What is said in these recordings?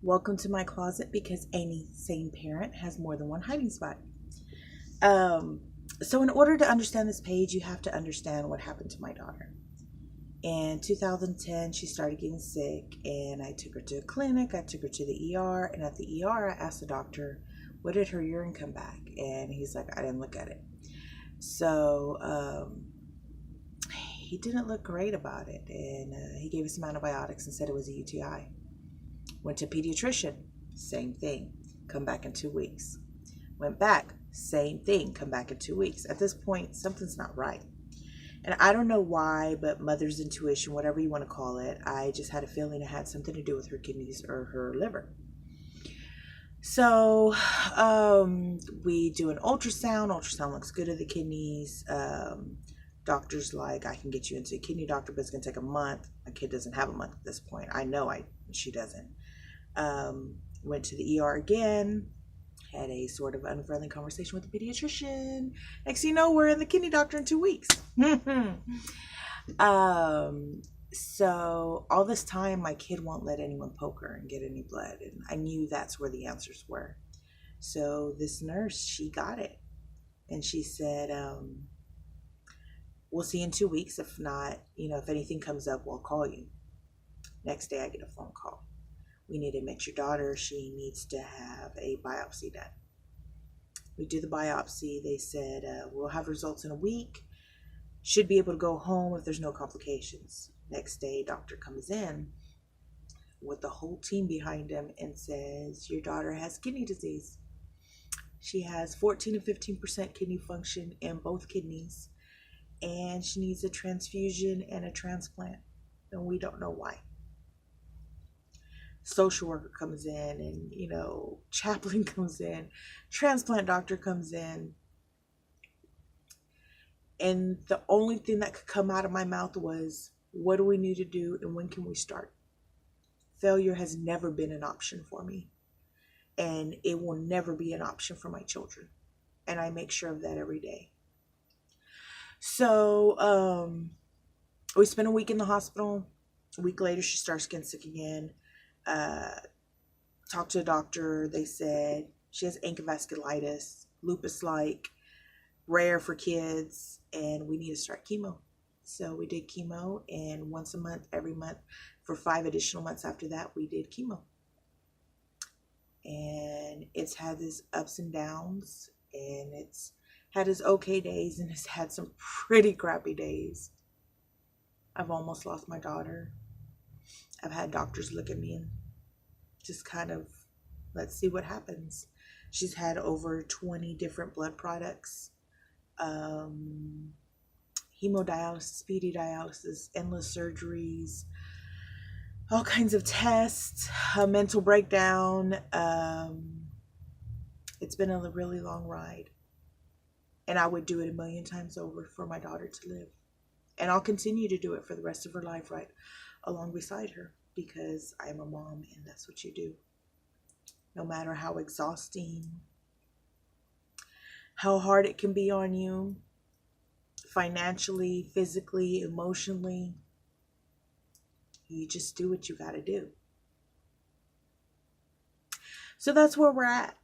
Welcome to my closet because any sane parent has more than one hiding spot. Um, so, in order to understand this page, you have to understand what happened to my daughter. In 2010, she started getting sick, and I took her to a clinic. I took her to the ER, and at the ER, I asked the doctor, "What did her urine come back?" And he's like, "I didn't look at it." So, he didn't look great about it, and he gave us some antibiotics and said it was a UTI. Went to a pediatrician, same thing, come back in 2 weeks. Went back, same thing, come back in 2 weeks. At this point, something's not right. And I don't know why, but mother's intuition, whatever you want to call it, I just had a feeling it had something to do with her kidneys or her liver. So we do an ultrasound. Ultrasound looks good at the kidneys. Doctor's like, I can get you into a kidney doctor, but it's going to take a month. My kid doesn't have a month at this point. I know she doesn't. Went to the ER again, had a sort of unfriendly conversation with the pediatrician. Next thing you know, we're in the kidney doctor in 2 weeks. So all this time, my kid won't let anyone poke her and get any blood, and I knew that's where the answers were. So this nurse, she got it, and she said, "We'll see in 2 weeks. If not, if anything comes up, we'll call you." Next day, I get a phone call. We need to admit your daughter. She needs to have a biopsy done. We do the biopsy. They said, we'll have results in a week. Should be able to go home if there's no complications. Next day, doctor comes in with the whole team behind him and says, your daughter has kidney disease. She has 14 to 15% kidney function in both kidneys, and she needs a transfusion and a transplant, and we don't know why. Social worker comes in, and chaplain comes in, transplant doctor comes in, and the only thing that could come out of my mouth was, what do we need to do and when can we start? Failure has never been an option for me, and it will never be an option for my children, and I make sure of that every day. So we spent a week in the hospital. A week later, she starts getting sick again. Talked to a doctor. They said she has ankylosing, lupus-like, rare for kids, and we need to start chemo. So we did chemo, and once a month, every month, for 5 additional months after that, we did chemo. And it's had its ups and downs, and it's had its okay days, and it's had some pretty crappy days. I've almost lost my daughter. I've had doctors look at me and just kind of, let's see what happens. She's had over 20 different blood products, hemodialysis, PD dialysis, endless surgeries, all kinds of tests, a mental breakdown. It's been a really long ride, and I would do it a million times over for my daughter to live. And I'll continue to do it for the rest of her life, right along beside her, because I'm a mom, and that's what you do. No matter how exhausting, how hard it can be on you, financially, physically, emotionally, you just do what you got to do. So that's where we're at.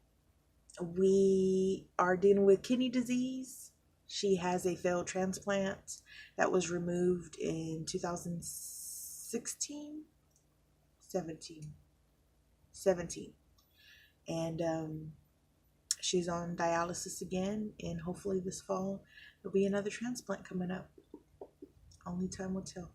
We are dealing with kidney disease. She has a failed transplant that was removed in 2016, 17. And she's on dialysis again, and hopefully this fall there'll be another transplant coming up. Only time will tell.